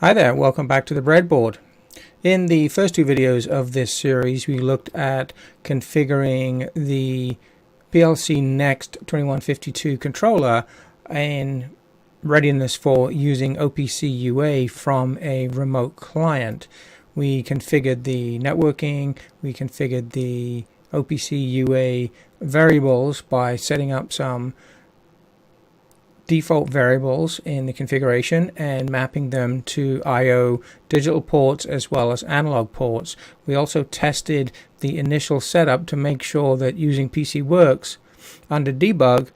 Hi there, welcome back to the breadboard. In the first two videos of this series we looked at configuring the PLCnext 2152 controller in readiness for using Opc Ua from a remote client. We configured the networking, we configured the Opc Ua variables by setting up some default variables in the configuration and mapping them to I/O digital ports as well as analog ports. We also tested the initial setup to make sure that using PCWorx under debug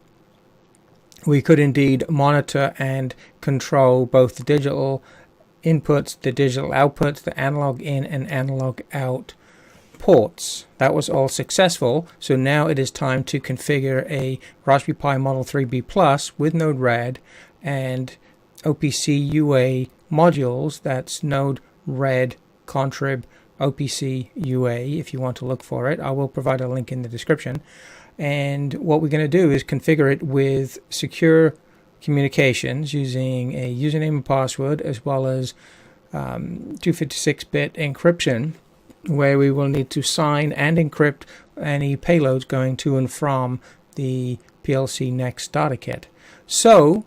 we could indeed monitor and control both the digital inputs, the digital outputs, the analog in and analog out ports. That was all successful, so now it is time to configure a Raspberry Pi Model 3B Plus with Node-Red and Opc Ua modules. That's Node-Red-Contrib-OPCUA if you want to look for it. I will provide a link in the description. And what we're going to do is configure it with secure communications using a username and password as well as 256-bit encryption, where we will need to sign and encrypt any payloads going to and from the PLCnext Starter Kit. So,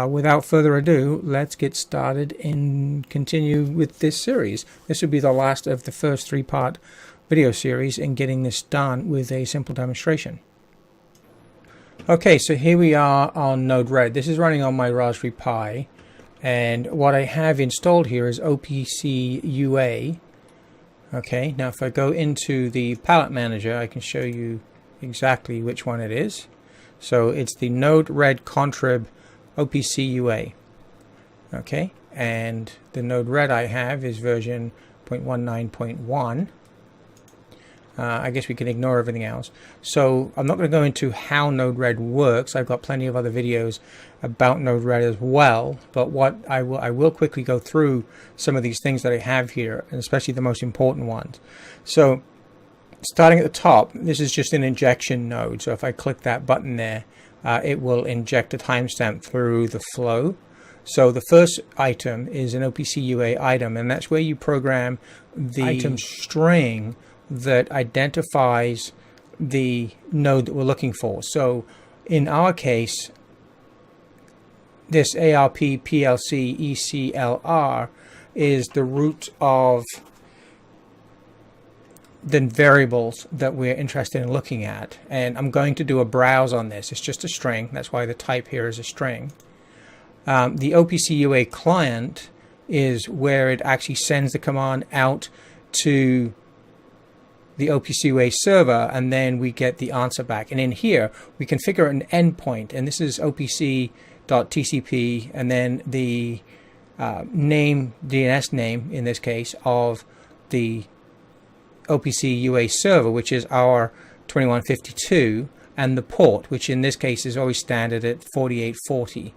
without further ado, let's get started and continue with this series. This will be the last of the first three-part video series in getting this done with a simple demonstration. Okay, so here we are on Node-Red. This is running on my Raspberry Pi, and what I have installed here is Opc Ua. Okay, now if I go into the palette manager, I can show you exactly which one it is. So it's the Node-Red-Contrib-OPCUA. Okay, and the Node-Red I have is version 0.19.1. I guess we can ignore everything else. So I'm not going to go into how Node-Red works. I've got plenty of other videos about Node-Red as well, but what I will quickly go through some of these things that I have here, and especially the most important ones. So starting at the top, this is just an injection node. So if I click that button there, it will inject a timestamp through the flow. So the first item is an Opc Ua item, and that's where you program the item string that identifies the node that we're looking for. So in our case, this ARP PLC ECLR is the root of the variables that we're interested in looking at, and I'm going to do a browse on this. It's just a string, that's why the type here is a string. The Opc Ua client is where it actually sends the command out to the Opc Ua server, and then we get the answer back. And in here we configure an endpoint, and this is opc.tcp, and then the name, DNS name in this case, of the Opc Ua server, which is our 2152, and the port, which in this case is always standard at 4840.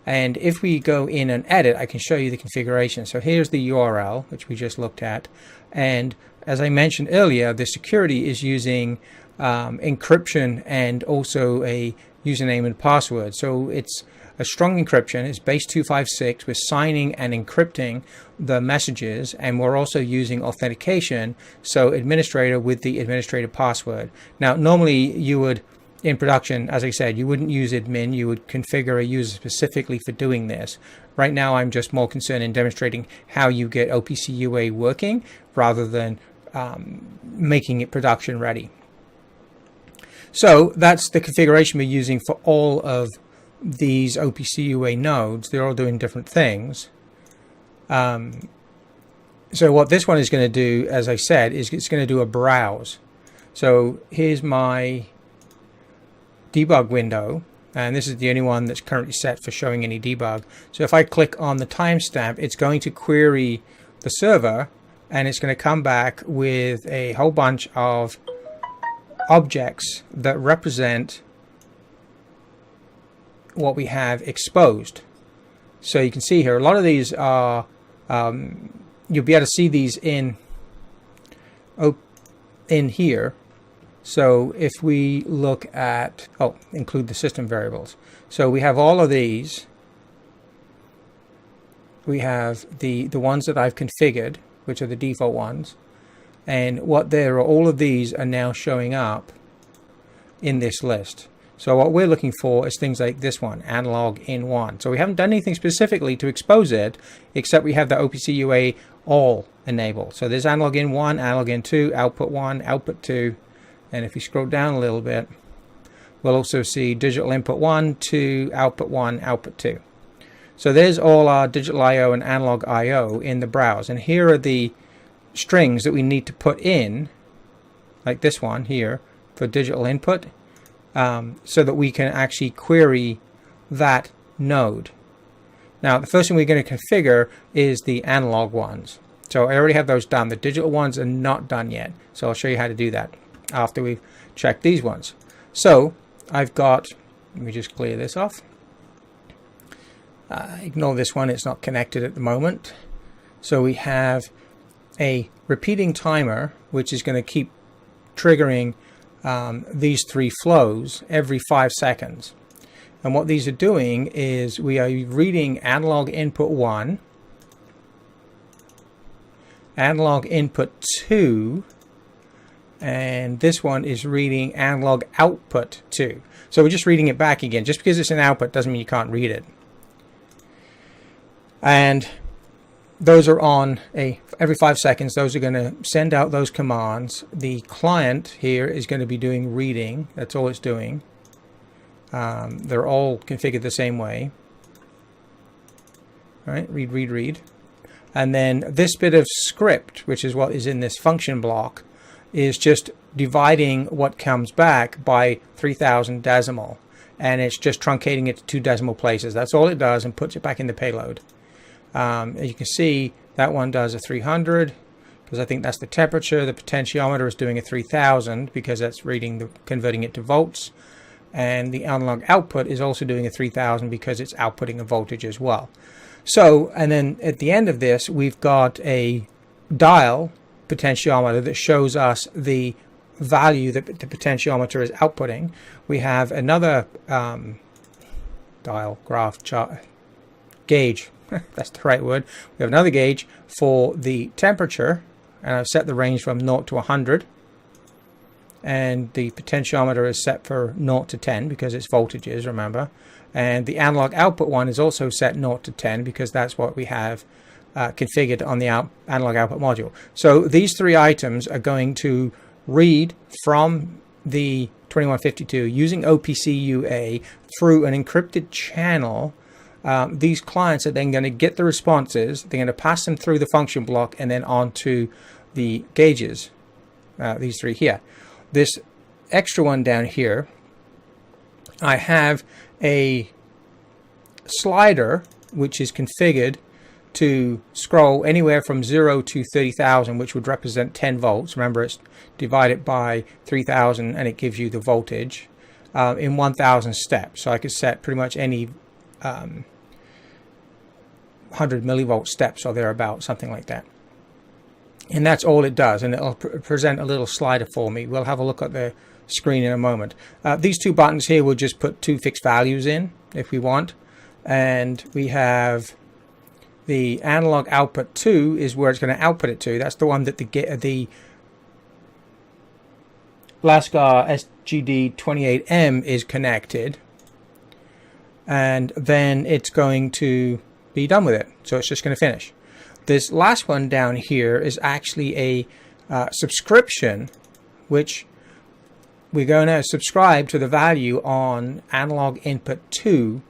And if we go in and edit, I can show you the configuration. So here's the URL, which we just looked at, and as I mentioned earlier, the security is using encryption and also a username and password. So it's a strong encryption. It's base 256. We're signing and encrypting the messages, and we're also using authentication. So administrator with the administrator password. Now, normally you would, in production, as I said, you wouldn't use admin. You would configure a user specifically for doing this. Right now, I'm just more concerned in demonstrating how you get Opc Ua working rather than making it production ready. So that's the configuration we're using for all of these Opc Ua nodes. They're all doing different things. So what this one is going to do, as I said, is it's going to do a browse. So here's my debug window, and this is the only one that's currently set for showing any debug. So if I click on the timestamp, it's going to query the server, and it's going to come back with a whole bunch of objects that represent what we have exposed. So you can see here, a lot of these are, you'll be able to see these in here. So if we look at, include the system variables. So we have all of these we have the ones that I've configured, which are the default ones, and what there are, all of these are now showing up in this list. So what we're looking for is things like this one, analog in 1. So we haven't done anything specifically to expose it, except we have the Opc Ua all enabled. So there's analog in 1, analog in 2, output 1, output 2, and if we scroll down a little bit, we'll also see digital input 1, 2, output 1, output 2. So there's all our digital I/O and analog I/O in the browse, and here are the strings that we need to put in, like this one here, for digital input, so that we can actually query that node. Now, the first thing we're going to configure is the analog ones. So I already have those done. The digital ones are not done yet. So I'll show you how to do that after we've checked these ones. So I've got, let me just clear this off. Ignore this one, it's not connected at the moment. So we have a repeating timer, which is going to keep triggering these 3 flows every 5 seconds. And what these are doing is we are reading analog input 1, analog input 2, and this one is reading analog output 2. So we're just reading it back again. Just because it's an output doesn't mean you can't read it. And those are on every 5 seconds. Those are going to send out those commands. The client here is going to be doing reading. That's all it's doing. They're all configured the same way. All right, read, read, read. And then this bit of script, which is what is in this function block, is just dividing what comes back by 3000 decimal. And it's just truncating it to 2 decimal places. That's all it does, and puts it back in the payload. As you can see, that one does a 300 because I think that's the temperature. The potentiometer is doing a 3000 because that's converting it to volts. And the analog output is also doing a 3000 because it's outputting a voltage as well. So, and then at the end of this, we've got a dial potentiometer that shows us the value that the potentiometer is outputting. We have another dial, graph, chart, gauge. That's the right word. We have another gauge for the temperature, and I've set the range from 0 to 100. And the potentiometer is set for 0 to 10 because it's voltages, remember. And the analog output one is also set 0 to 10 because that's what we have configured on the analog output module. So these 3 items are going to read from the 2152 using Opc Ua through an encrypted channel. These clients are then going to get the responses. They're going to pass them through the function block and then onto the gauges, these 3 here. This extra one down here, I have a slider which is configured to scroll anywhere from 0 to 30,000, which would represent 10 volts. Remember, it's divided by 3000 and it gives you the voltage in 1000 steps. So I could set pretty much any 100 millivolt steps or thereabout, something like that. And that's all it does, and it'll present a little slider for me. We'll have a look at the screen in a moment. These 2 buttons here, we'll just put 2 fixed values in if we want. And we have the analog output 2 is where it's going to output it to. That's the one that the Lascar SGD28M is connected. And then it's going to be done with it. So it's just going to finish. This last one down here is actually a subscription, which we're going to subscribe to the value on analog input 2,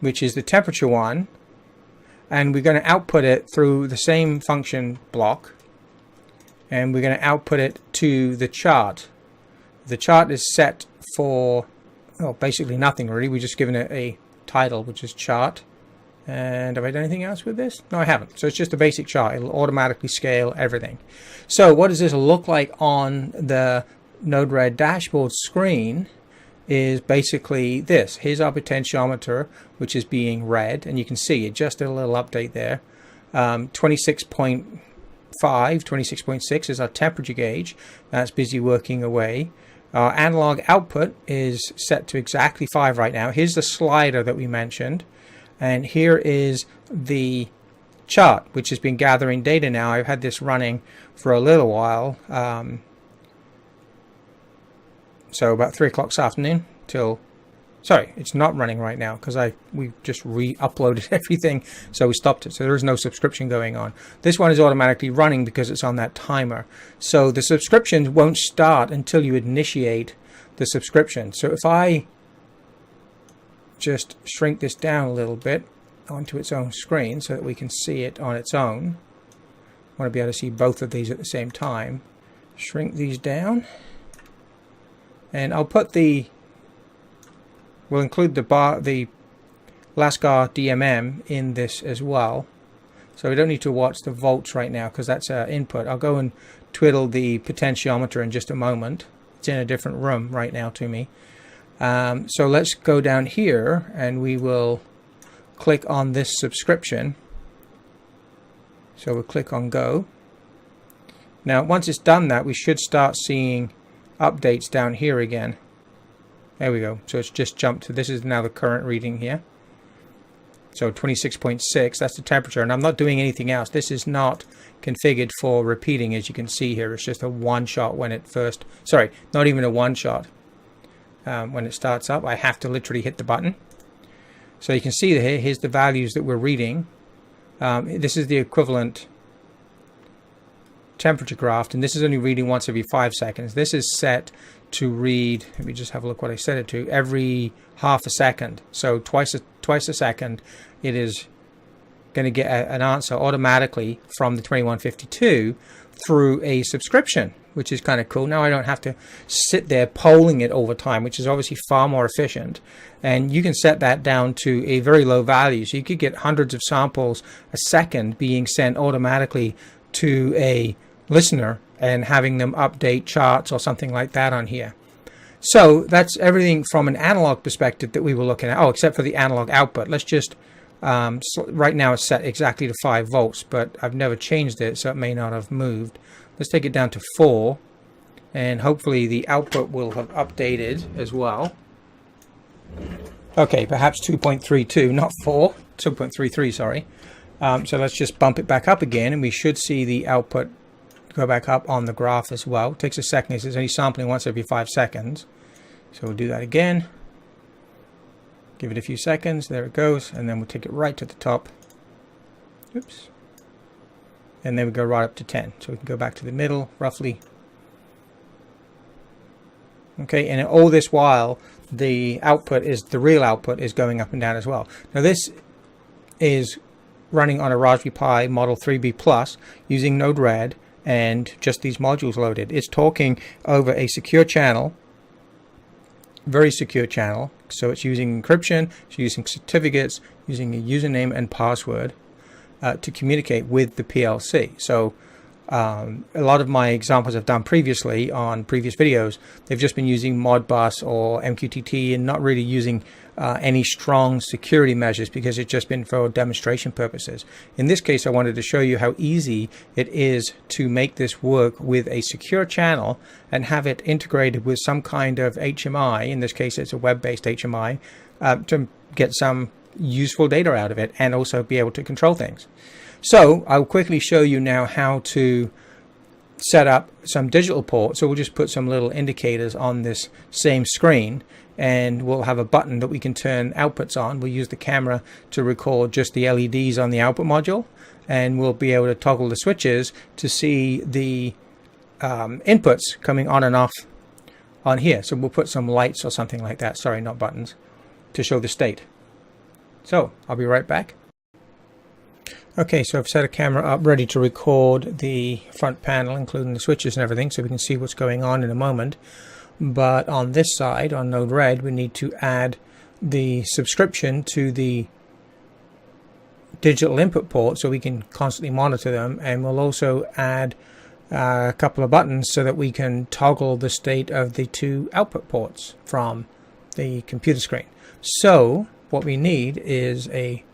which is the temperature one, and we're going to output it through the same function block, and we're going to output it to the chart. The chart is set for, well, basically nothing really. We're just given it a title, which is chart. And have I done anything else with this? No, I haven't. So it's just a basic chart. It'll automatically scale everything. So what does this look like on the Node-Red dashboard screen is basically this. Here's our potentiometer, which is being read. And you can see it just did a little update there. 26.5, 26.6 is our temperature gauge. That's busy working away. Our analog output is set to exactly 5 right now. Here's the slider that we mentioned. And here is the chart, which has been gathering data now. I've had this running for a little while, so about 3 o'clock this afternoon till, sorry, it's not running right now because we just re-uploaded everything, so we stopped it. So there is no subscription going on. This one is automatically running because it's on that timer. So the subscriptions won't start until you initiate the subscription. So if I just shrink this down a little bit onto its own screen so that we can see it on its own. I want to be able to see both of these at the same time. Shrink these down, and I'll put we'll include the LASCAR DMM in this as well. So we don't need to watch the volts right now because that's our input. I'll go and twiddle the potentiometer in just a moment. It's in a different room right now to me. So let's go down here and we will click on this subscription. So we'll click on go. Now once it's done that, we should start seeing updates down here again. There we go. So it's just jumped to, this is now the current reading here. So 26.6, that's the temperature, and I'm not doing anything else. This is not configured for repeating, as you can see here. It's just a one shot when it first, sorry, not even a one shot. When it starts up, I have to literally hit the button. So you can see here, here's the values that we're reading. This is the equivalent temperature graph, and this is only reading once every 5 seconds. This is set to read, let me just have a look what I set it to, every half a second. So twice a second it is going to get an answer automatically from the 2152 through a subscription, which is kind of cool. Now I don't have to sit there polling it over time, which is obviously far more efficient. And you can set that down to a very low value. So you could get hundreds of samples a second being sent automatically to a listener and having them update charts or something like that on here. So that's everything from an analog perspective that we were looking at. Oh, except for the analog output. Let's just, so right now it's set exactly to 5 volts, but I've never changed it, so it may not have moved. Let's take it down to 4, and hopefully the output will have updated as well. Okay, perhaps 2.32, not 4, 2.33, sorry. So let's just bump it back up again, and we should see the output go back up on the graph as well. It takes a second, it's only sampling once every 5 seconds. So we'll do that again. Give it a few seconds, there it goes, and then we'll take it right to the top. Oops. And then we go right up to 10. So we can go back to the middle, roughly. Okay, and all this while, the output is, the real output is going up and down as well. Now this is running on a Raspberry Pi Model 3B Plus using Node-Red and just these modules loaded. It's talking over a secure channel, very secure channel. So it's using encryption, it's using certificates, using a username and password to communicate with the PLC. So a lot of my examples I've done previously on previous videos, they've just been using Modbus or MQTT and not really using any strong security measures because it's just been for demonstration purposes. In this case, I wanted to show you how easy it is to make this work with a secure channel and have it integrated with some kind of HMI. In this case, it's a web-based HMI to get some useful data out of it and also be able to control things. So I'll quickly show you now how to set up some digital ports. So we'll just put some little indicators on this same screen, and we'll have a button that we can turn outputs on. We'll use the camera to record just the LEDs on the output module, and we'll be able to toggle the switches to see the inputs coming on and off on here. So we'll put some lights or something like that, sorry, not buttons, to show the state. So I'll be right back. Okay, so I've set a camera up ready to record the front panel, including the switches and everything, so we can see what's going on in a moment. But on this side, on Node-Red, we need to add the subscription to the digital input port so we can constantly monitor them, and we'll also add a couple of buttons so that we can toggle the state of the 2 output ports from the computer screen. So what we need is a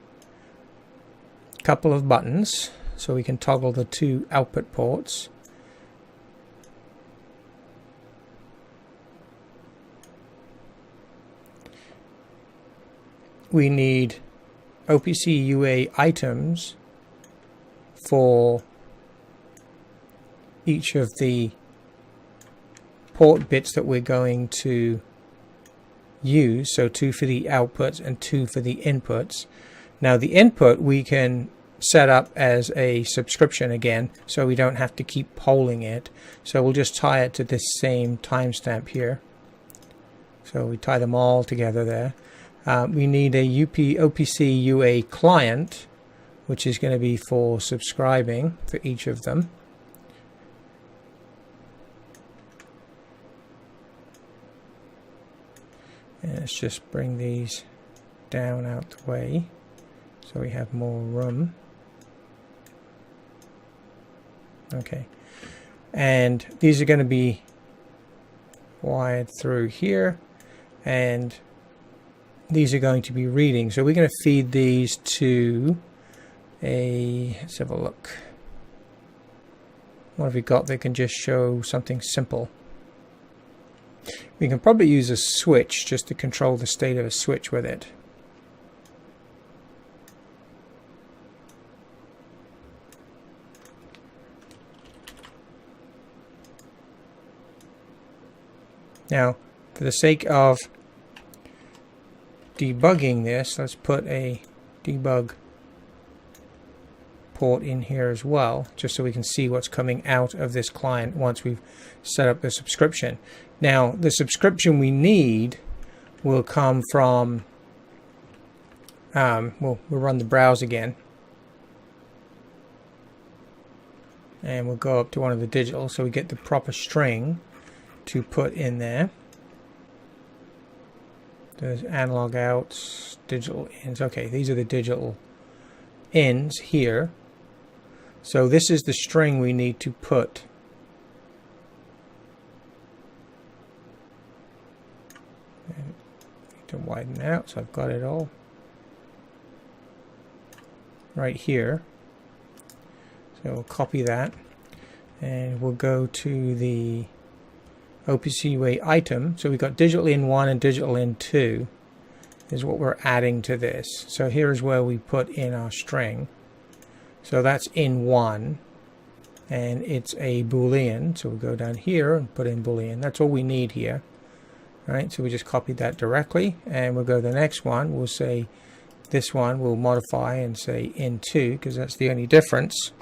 couple of buttons so we can toggle the 2 output ports. We need Opc Ua items for each of the port bits that we're going to use. So 2 for the outputs and 2 for the inputs. Now the input we can set up as a subscription again, so we don't have to keep polling it. So we'll just tie it to this same timestamp here. So we tie them all together there. We need a Opc Ua client, which is going to be for subscribing for each of them. And let's just bring these down out the way so we have more room. Okay, and these are going to be wired through here, and these are going to be reading. So we're going to feed these to a, let's have a look. What have we got that can just show something simple? We can probably use a switch just to control the state of a switch with it. Now, for the sake of debugging this, let's put a debug port in here as well, just so we can see what's coming out of this client once we've set up the subscription. Now, the subscription we need will come from, we'll run the browse again, and we'll go up to one of the digital so we get the proper string to put in there. There's analog outs, digital ins. Okay, these are the digital ins here. So this is the string we need to put. And need to widen out so I've got it all right here. So we'll copy that and we'll go to the Opc Ua item. So we've got digital in 1 and digital in 2 is what we're adding to this. So here is where we put in our string. So that's in 1 and it's a boolean. So we'll go down here and put in boolean. That's all we need here. All right, so we just copied that directly, and we'll go to the next one. We'll say this one we'll modify and say in 2 because that's the only difference.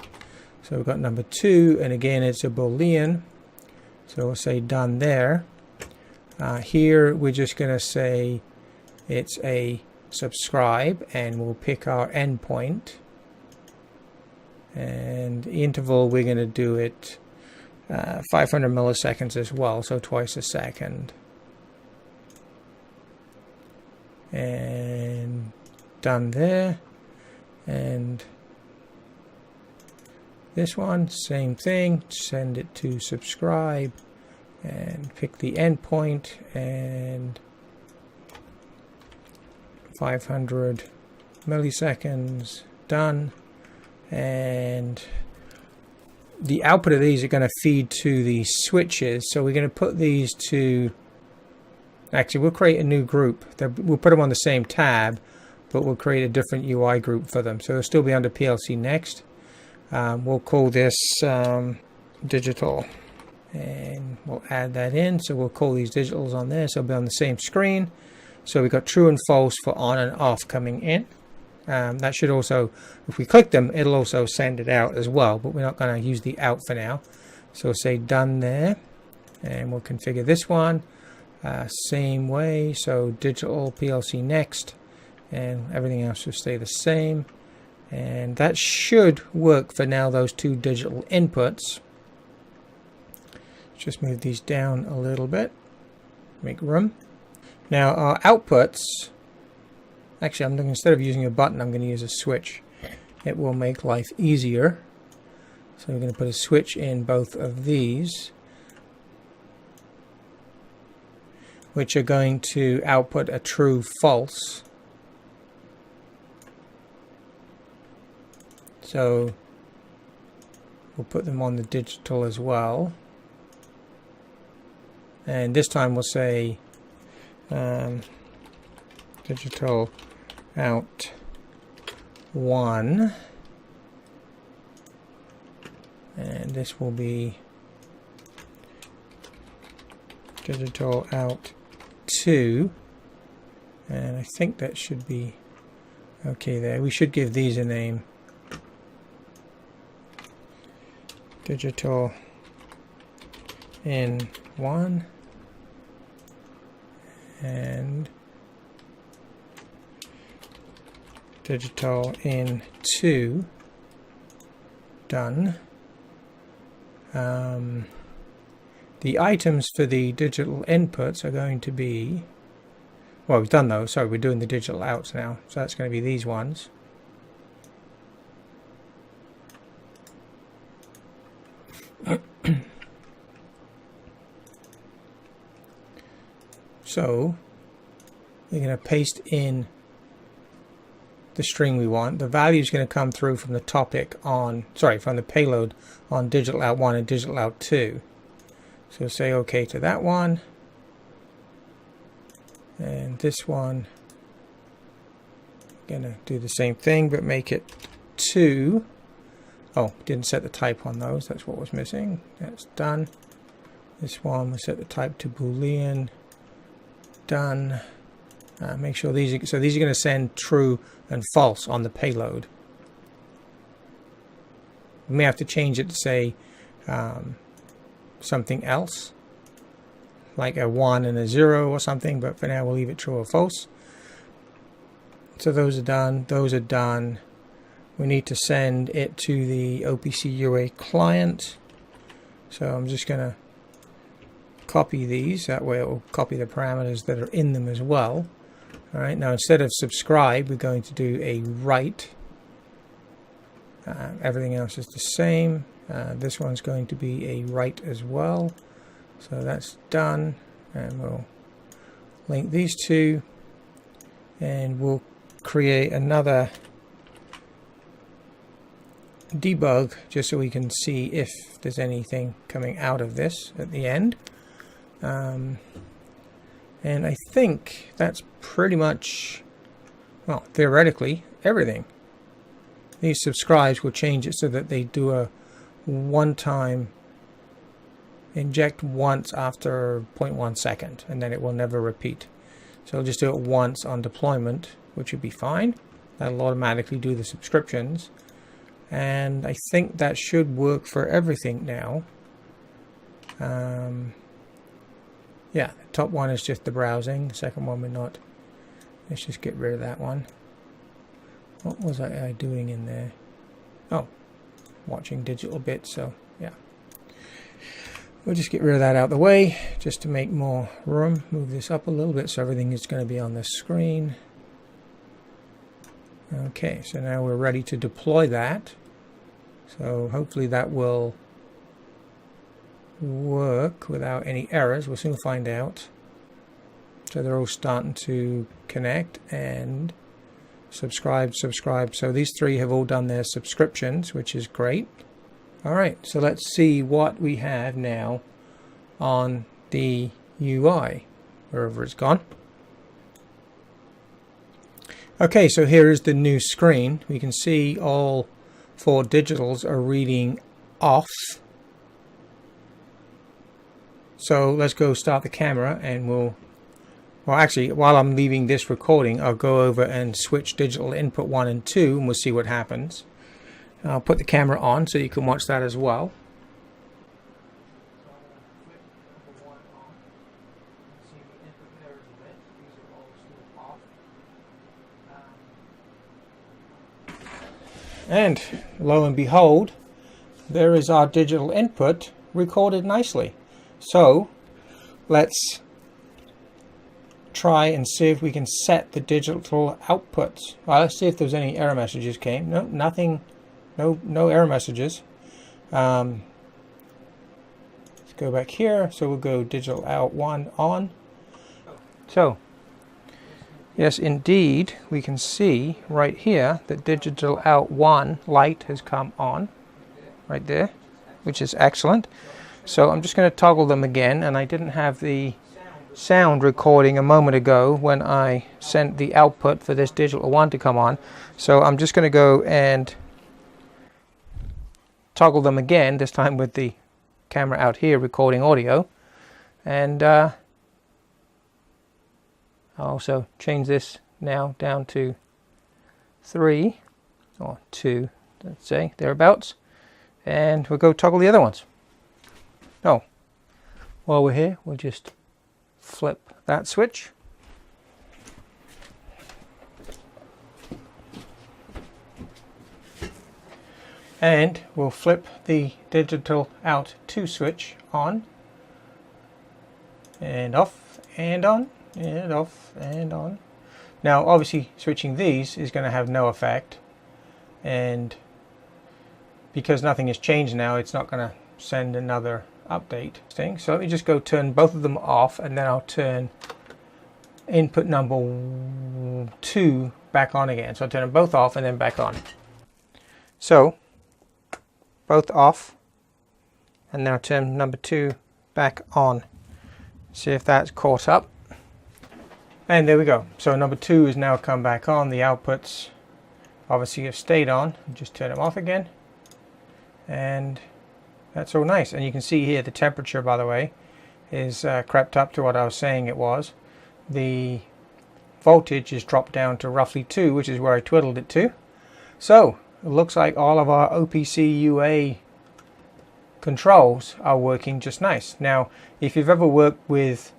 So we've got number 2, and again it's a boolean. So we'll say done there. Here we're just going to say it's a subscribe, and we'll pick our endpoint. And interval we're going to do it 500 milliseconds as well, so twice a second. And done there. And this one, same thing, send it to subscribe and pick the endpoint and 500 milliseconds, done. And the output of these are going to feed to the switches, so we're going to put these to, actually we'll create a new group. We'll put them on the same tab, but we'll create a different UI group for them. So they'll still be under PLCnext. We'll call this digital, and we'll add that in. So we'll call these digitals on there, so it'll be on the same screen. So we've got true and false for on and off coming in. That should also, if we click them, it'll also send it out as well, but we're not going to use the out for now. So we'll say done there, and we'll configure this one same way. So digital PLCnext, and everything else will stay the same. And that should work for now, those 2 digital inputs. Just move these down a little bit, make room. Now our outputs, actually I'm going to, instead of using a button, I'm going to use a switch. It will make life easier. So we're going to put a switch in both of these, which are going to output a true false. So we'll put them on the digital as well. And this time we'll say digital out 1, and this will be digital out 2, and I think that should be okay there. We should give these a name. Digital in 1 and digital in 2. Done. The items for the digital inputs are going to be, well, we've done those, sorry, we're doing the digital outs now, so that's going to be these ones. So we're going to paste in the string we want. The value is going to come through from the topic on, sorry, from the payload on digital out 1 and digital out 2. So say OK to that one, and this one, I'm going to do the same thing but make it 2. Oh, didn't set the type on those, that's what was missing. That's done. This one, we'll set the type to Boolean. Done. Make sure these are, so these are going to send true and false on the payload. We may have to change it to say something else, like a 1 and a 0 or something, but for now we'll leave it true or false. So those are done. Those are done. We need to send it to the Opc Ua client. So I'm just going to copy these. That way it will copy the parameters that are in them as well. All right. Now instead of subscribe, we're going to do a write. Everything else is the same. This one's going to be a write as well. So that's done. And we'll link these two. And we'll create another debug just so we can see if there's anything coming out of this at the end. And I think that's pretty much, well, theoretically, everything. These subscribes will change it so that they do a one-time inject once after 0.1 second, and then it will never repeat. So I'll just do it once on deployment, which would be fine. That'll automatically do the subscriptions. And I think that should work for everything now. Yeah, the top one is just the browsing. The second one we're not. Let's just get rid of that one. What was I doing in there? Oh, watching digital bits, so yeah. We'll just get rid of that out of the way, just to make more room. Move this up a little bit so everything is going to be on the screen. Okay, so now we're ready to deploy that. So hopefully that will work without any errors. We'll soon find out. So they're all starting to connect and subscribe. So these three have all done their subscriptions, which is great. Alright, so let's see what we have now on the UI, wherever it's gone. Okay, so here is the new screen. We can see all 4 digitals are reading off. So let's go start the camera and well actually, while I'm leaving this recording, I'll go over and switch digital input 1 and 2 and we'll see what happens. I'll put the camera on so you can watch that as well. And lo and behold, there is our digital input recorded nicely. So let's try and see if we can set the digital outputs. Well, let's see if there's any error messages came. No, nothing. No error messages. Let's go back here. So we'll go digital out 1 on. So yes, indeed, we can see right here that digital out 1 light has come on right there, which is excellent. So I'm just going to toggle them again, and I didn't have the sound recording a moment ago when I sent the output for this digital 1 to come on. So I'm just going to go and toggle them again, this time with the camera out here recording audio. And I'll also change this now down to 3 or 2, let's say, thereabouts. And we'll go toggle the other ones. Oh, while we're here, we'll just flip that switch. And we'll flip the digital out 2 switch on and off and on and off and on. Now obviously switching these is going to have no effect, and because nothing has changed now, it's not going to send another update thing. So let me just go turn both of them off, and then I'll turn input number 2 back on again. So I'll turn them both off and then back on. So both off, and then I'll turn number 2 back on. See if that's caught up. And there we go. So number 2 has now come back on. The outputs obviously have stayed on. Just turn them off again. And that's all nice. And you can see here the temperature, by the way, is crept up to what I was saying it was. The voltage is dropped down to roughly 2, which is where I twiddled it to. So it looks like all of our Opc Ua controls are working just nice. Now, if you've ever worked with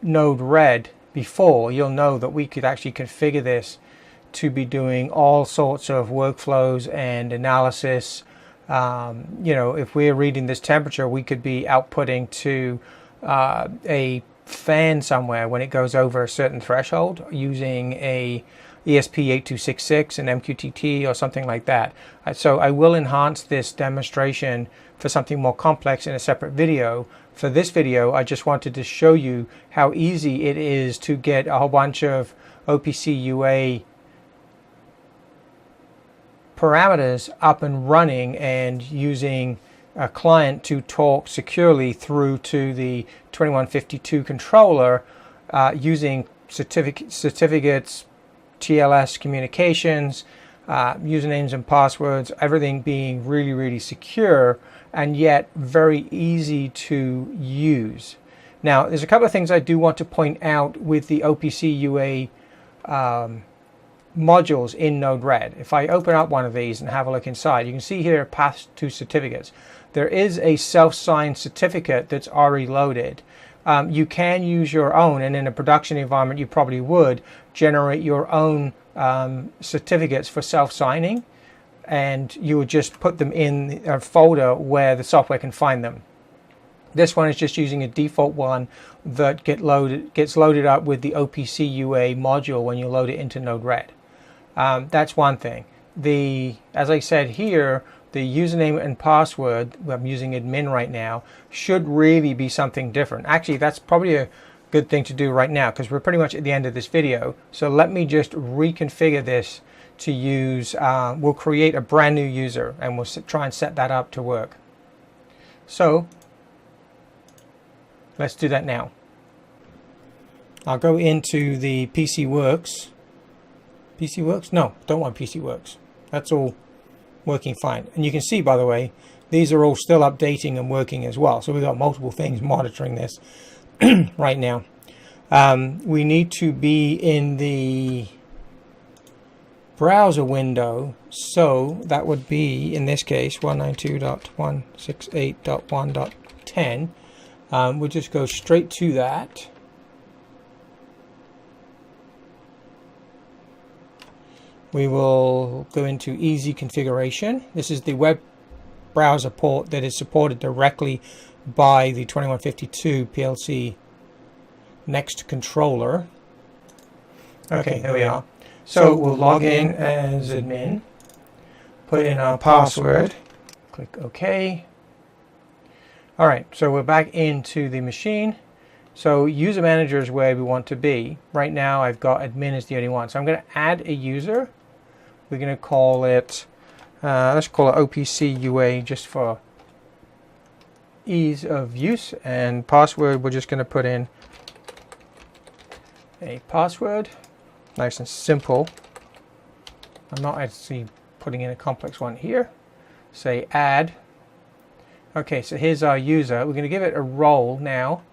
Node-Red before, you'll know that we could actually configure this to be doing all sorts of workflows and analysis. You know, if we're reading this temperature, we could be outputting to a fan somewhere when it goes over a certain threshold using a ESP8266 and MQTT or something like that. So I will enhance this demonstration for something more complex in a separate video. For this video, I just wanted to show you how easy it is to get a whole bunch of Opc Ua parameters up and running and using a client to talk securely through to the 2152 controller using certificates, TLS communications, usernames and passwords, everything being really, really secure and yet very easy to use. Now, there's a couple of things I do want to point out with the Opc Ua modules in Node-Red. If I open up one of these and have a look inside, you can see here path to certificates. There is a self-signed certificate that's already loaded. You can use your own, and in a production environment you probably would generate your own certificates for self-signing, and you would just put them in a folder where the software can find them. This one is just using a default one that gets loaded up with the Opc Ua module when you load it into Node-Red. That's one thing. As I said here, the username and password, I'm using admin right now, should really be something different. Actually, that's probably a good thing to do right now because we're pretty much at the end of this video. So let me just reconfigure this to use, we'll create a brand new user and we'll try and set that up to work. So let's do that now. I'll go into the PCWorx. PCWorx? No, don't want PCWorx. That's all working fine. And you can see, by the way, these are all still updating and working as well. So we've got multiple things monitoring this right now. We need to be in the browser window. So that would be, in this case, 192.168.1.10. We'll just go straight to that. We will go into easy configuration. This is the web browser port that is supported directly by the 2152 PLCnext controller. Okay, here we are. So we'll log in as admin, put in our password, click OK. All right, so we're back into the machine. So user manager is where we want to be. Right now I've got admin as the only one. So I'm going to add a user. We're going to call it, let's call it Opc Ua just for ease of use. And password, we're just going to put in a password, nice and simple. I'm not actually putting in a complex one here. Say add. Okay, so here's our user. We're going to give it a role now.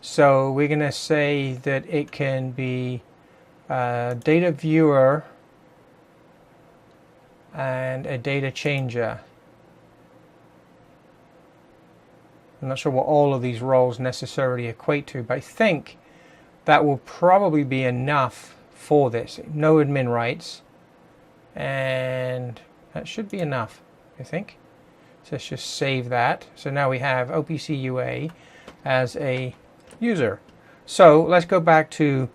So we're going to say that it can be data viewer and a data changer. I'm not sure what all of these roles necessarily equate to, but I think that will probably be enough for this. No admin rights, and that should be enough, I think. So let's just save that. So now we have Opc Ua as a user. So let's go back to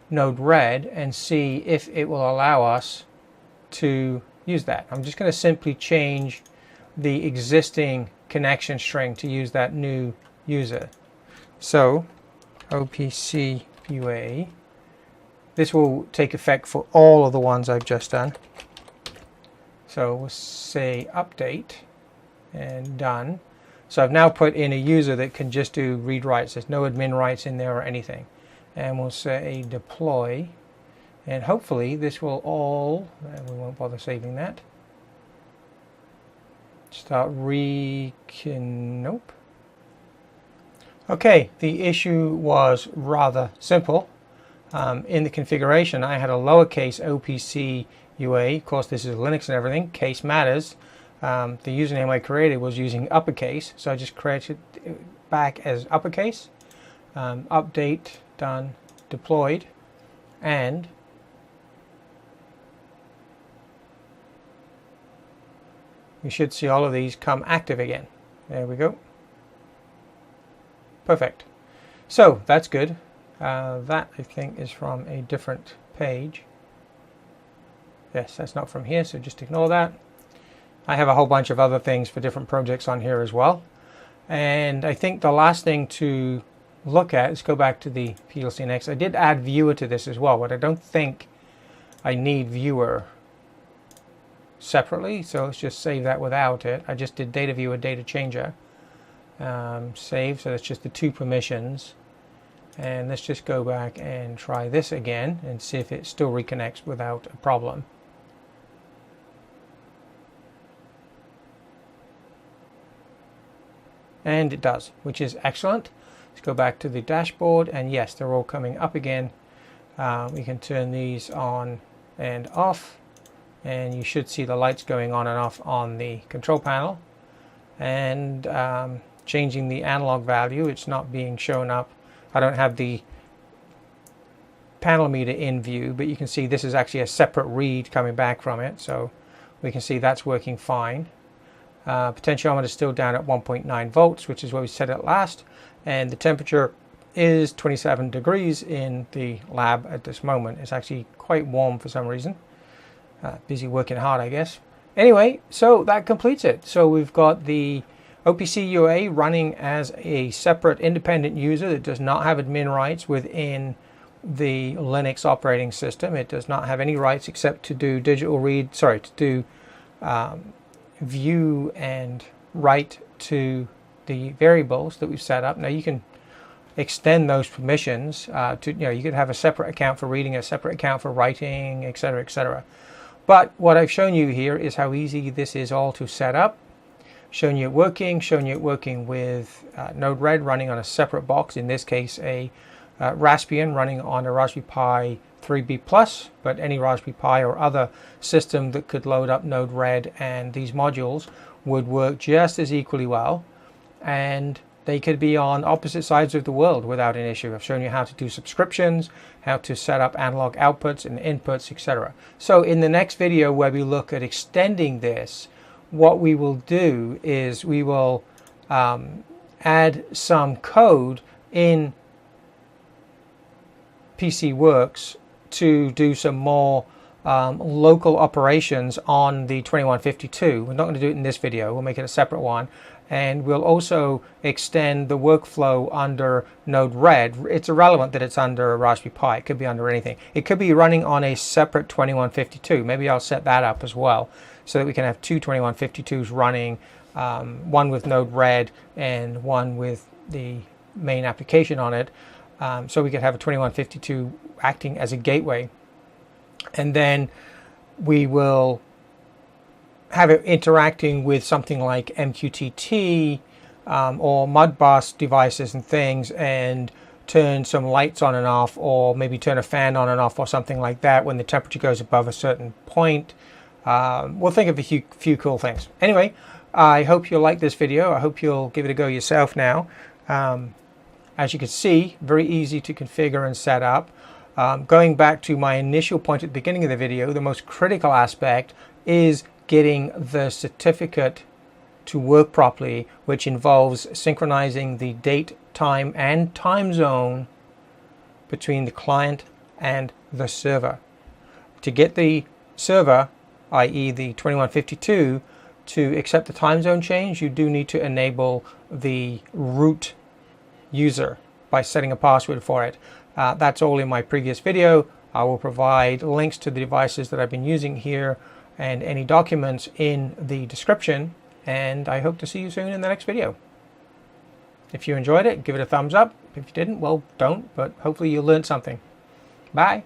Node-Red and see if it will allow us to use that. I'm just going to simply change the existing connection string to use that new user. So Opc Ua, this will take effect for all of the ones I've just done. So we'll say update and done. So I've now put in a user that can just do read writes. There's no admin rights in there or anything. And we'll say deploy, and hopefully this will all, and we won't bother saving that. Start nope. Okay, the issue was rather simple. In the configuration, I had a lowercase Opc Ua. Of course, this is Linux and everything. Case matters. The username I created was using uppercase, so I just created it back as uppercase. Update, done, deployed, and we should see all of these come active again. There we go. Perfect. So that's good. That I think is from a different page. Yes, that's not from here, so just ignore that. I have a whole bunch of other things for different projects on here as well. And I think the last thing to look at is go back to the PLCnext. I did add viewer to this as well, but I don't think I need viewer separately, so let's just save that without it. I just did data viewer, data changer. Save, so that's just the two permissions. And let's just go back and try this again and see if it still reconnects without a problem. And it does, which is excellent. Let's go back to the dashboard, and yes, they're all coming up again. We can turn these on and off, and you should see the lights going on and off on the control panel. And changing the analog value, it's not being shown up. I don't have the panel meter in view, but you can see this is actually a separate read coming back from it, so we can see that's working fine. Potentiometer is still down at 1.9 volts, which is where we set it last, and the temperature is 27 degrees in the lab at this moment. It's actually quite warm for some reason. Busy working hard, I guess. Anyway, so that completes it. So we've got the Opc Ua running as a separate independent user that does not have admin rights within the Linux operating system. It does not have any rights except to do view and write to the variables that we've set up. Now you can extend those permissions to, you could have a separate account for reading, a separate account for writing, etc., etc. But what I've shown you here is how easy this is all to set up. Shown you it working with Node-Red running on a separate box, in this case a Raspbian running on a Raspberry Pi 3B+, but any Raspberry Pi or other system that could load up Node-Red and these modules would work just as equally well, and they could be on opposite sides of the world without an issue. I've shown you how to do subscriptions, how to set up analog outputs and inputs, etc. So in the next video where we look at extending this, what we will do is we will add some code in PCWorx to do some more local operations on the 2152. We're not going to do it in this video, we'll make it a separate one. And we'll also extend the workflow under Node-Red. It's irrelevant that it's under a Raspberry Pi, it could be under anything. It could be running on a separate 2152. Maybe I'll set that up as well, so that we can have two 2152s running, one with Node-Red and one with the main application on it. so we could have a 2152 acting as a gateway. And then we will have it interacting with something like MQTT or Modbus devices and things, and turn some lights on and off, or maybe turn a fan on and off or something like that when the temperature goes above a certain point. We'll think of a few cool things. Anyway, I hope you'll like this video. I hope you'll give it a go yourself now. As you can see, very easy to configure and set up. Going back to my initial point at the beginning of the video, the most critical aspect is getting the certificate to work properly, which involves synchronizing the date, time, and time zone between the client and the server. To get the server, i.e. the 2152, to accept the time zone change, you do need to enable the root user by setting a password for it. That's all in my previous video. I will provide links to the devices that I've been using here and any documents in the description, and I hope to see you soon in the next video. If you enjoyed it, give it a thumbs up. If you didn't, well, don't, but hopefully you learned something. Bye.